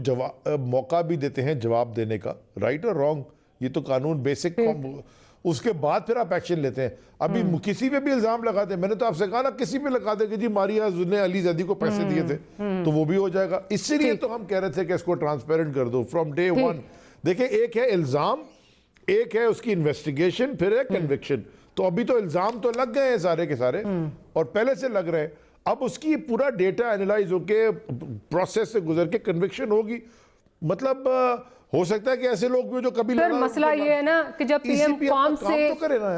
मौका भी देते हैं जवाब देने का, राइट और रॉन्ग, ये तो कानून बेसिक, उसके बाद फिर आप एक्शन लेते हैं। अभी किसी पे भी इल्जाम लगाते हैं, मैंने तो आपसे कहा ना, किसी पे लगा दे कि जी मारिया ने अलीज़ैदी को पैसे दिए थे, तो वो भी हो जाएगा। इसीलिए तो हम कह रहे थे कि इसको ट्रांसपेरेंट कर दो फ्रॉम डे वन। देखिए, एक है इल्जाम, एक है उसकी इन्वेस्टिगेशन, फिर है कन्विक्शन। तो अभी तो इल्जाम तो लग गए हैं सारे के सारे, और पहले से लग रहे हैं, अब उसकी पूरा डेटा एनालाइज होके प्रोसेस से गुजर के कन्विक्शन होगी। मतलब हो सकता है कि ऐसे लोग भी जो कभी मसला ये है ना कि जब पीएम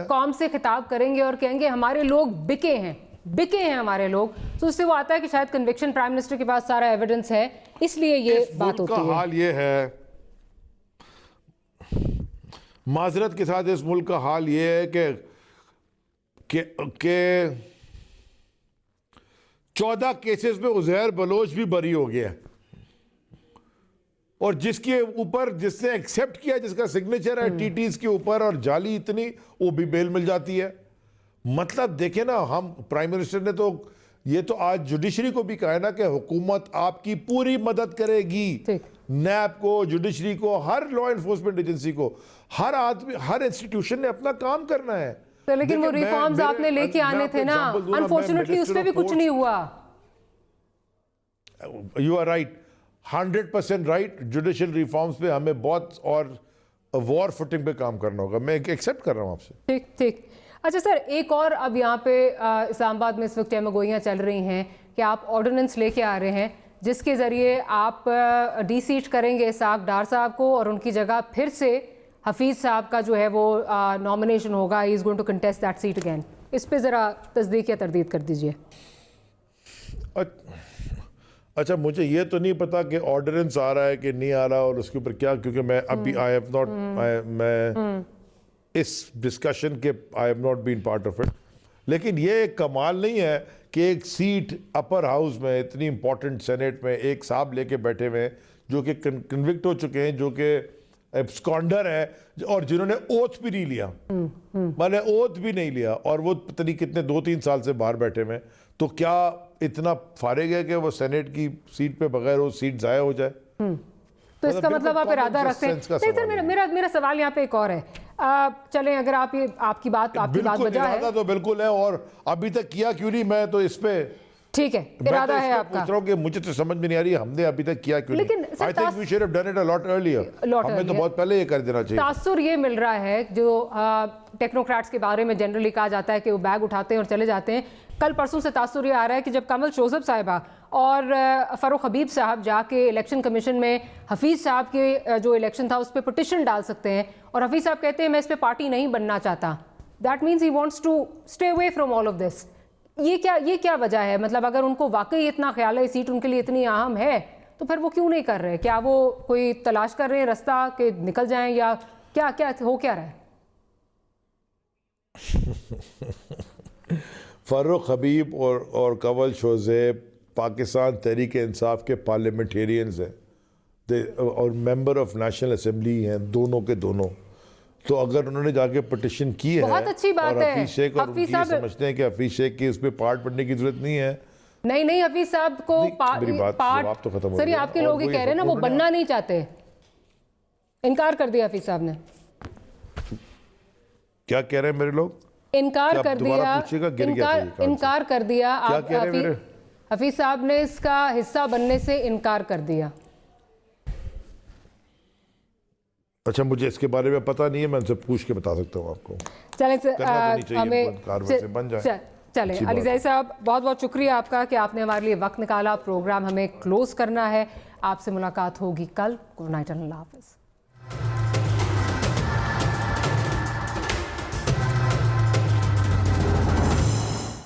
कौम से खिताब करेंगे और कहेंगे हमारे लोग बिके हैं हमारे लोग, तो उससे वो आता है कि शायद कन्विक्शन प्राइम मिनिस्टर के पास सारा एविडेंस है, इसलिए ये बात होती है। हाल ये है, माजरत के साथ इस मुल्क का हाल ये है कि 14 केसेस में उज़ैर बलोच भी बरी हो गया, और जिसके ऊपर जिसने एक्सेप्ट किया, जिसका सिग्नेचर है टीटीज के ऊपर और जाली इतनी, वो भी बेल मिल जाती है। मतलब देखे ना, हम प्राइम मिनिस्टर ने तो ये तो आज जुडिशरी को भी कहा है ना कि हुकूमत आपकी पूरी मदद करेगी, नैब को, जुडिशरी को, हर लॉ एनफोर्समेंट एजेंसी को, हर आदमी, हर इंस्टीट्यूशन ने अपना काम करना है। तो लेकिन वो रिफॉर्म्स आपने लेके आने थे ना, अनफॉर्चुनेटली उस पर भी कुछ नहीं हुआ। You are right, 100% right. Judicial reforms पे हमें बहुत और वॉर फुटिंग पे काम करना होगा, मैं एक्सेप्ट कर रहा हूँ आपसे। ठीक। अच्छा सर, एक और अब यहाँ पे इस्लामाबाद में इस वक्त तहमगोइयाँ चल रही हैं कि आप ऑर्डिनेंस लेके आ रहे हैं जिसके ज़रिए आप डीसीट करेंगे इसहाक डार साहब को, और उनकी जगह फिर से हफीज़ साहब का जो है वो नॉमिनेशन होगा, he is going to contest that seat again. इस पे ज़रा तस्दीक या तरदीद कर दीजिए। अच्छा, मुझे ये तो नहीं पता कि ऑर्डिनेंस आ रहा है कि नहीं आ रहा और उसके ऊपर क्या, क्योंकि मैं अभी मैं इस डिस्कशन के I have not been part of it. लेकिन ये एक कमाल नहीं है कि एक सीट अपर हाउस में, इतनी इंपॉर्टेंट सेनेट में, एक साहब लेके बैठे हुए हैं जो कि कन्विक्ट हो चुके हैं, जो कि एब्सकॉन्डर है और जिन्होंने ओथ भी नहीं लिया, मैंने ओथ भी नहीं लिया, और वो पता नहीं कितने 2-3 साल से बाहर बैठे हुए। तो क्या इतना फारिग है कि वो सेनेट की सीट पे बगैर वो सीट जाया हो जाए? तो इसका मतलब आप इरादा रखते हैं? नहीं सर, मेरा सवाल यहाँ पे एक और है। चलें, अगर आप ये आपकी बात बजा है तो बिल्कुल है, और अभी तक किया क्यों नहीं? मैं तो इस पे ठीक है, मैं इरादा तो है इसमें आपका। पूछ रहा हूँ कि मुझे तो समझ में नहीं आ रही हमने अभी तक किया क्यों लेकिन नहीं। Sir, I think we should have done it a lot earlier. हमें तो बहुत पहले ये कर देना चाहिए। तासुर ये मिल रहा है, जो टेक्नोक्रेट्स के बारे में जनरली कहा जाता है कि वो बैग उठाते हैं और चले जाते हैं। कल परसों से तासुर ये आ रहा है कि जब कमल शोजब साहिबा और फ़ारूक हबीब साहब जाके इलेक्शन कमीशन में हफीज़ साहब के जो इलेक्शन था उस पर पिटिशन डाल सकते हैं, और हफीज़ साहब कहते हैं मैं इस पर पार्टी नहीं बनना चाहता। That means he wants to stay away from all of this. ये क्या वजह है? मतलब अगर उनको वाकई इतना ख्याल है सीट उनके लिए इतनी अहम है तो फिर वो क्यों नहीं कर रहे? क्या वो कोई तलाश कर रहे हैं रास्ता कि निकल जाएं, या क्या क्या हो क्या रहा है? फारूक हबीब और कंवल शोज़ेब पाकिस्तान तहरीक इंसाफ के पार्लियामेंटेरियंस हैं और मेंबर ऑफ नेशनल असेंबली हैं, दोनों के दोनों। तो अगर उन्होंने जाके पिटिशन की है, बहुत अच्छी बात और है। हफीज शेख और हफीज उनकी साहब समझते हैं कि हफीज शेख की उस पर पार्ट पढ़ने की जरूरत नहीं है। नहीं, हफीज साहब को मेरी बात जवाब तो खत्म हो सर, ये गया। आपके और लोग ही वो कह रहे हैं ना वो उन्होंने- बनना नहीं चाहते। इनकार कर दिया हफीज साहब ने। क्या कह रहे हैं मेरे लोग? इनकार क्या कर दोबारा दिया, पूछिएगा, गिर गया था ये कान से। इनकार कर दिया। क्या आप कह रहे हैं मेरे? हफीज साहब ने इसका हिस्सा बनने से इनकार कर दिया। अच्छा, मुझे इसके बारे में पता नहीं है, मैं उनसे पूछ के बता सकता हूँ आपको। चलें करना तो नहीं चाहिए, हमें कारवाई से बन जाए। चलें अच्छी अली बात ज़ैद साहब, बहुत बहुत शुक्रिया आपका कि आपने हमारे लिए वक्त निकाला। प्रोग्राम हमें क्लोज करना है। आपसे मुलाकात होगी कल। गुड नाइट, अल्लाह हाफ़िज़।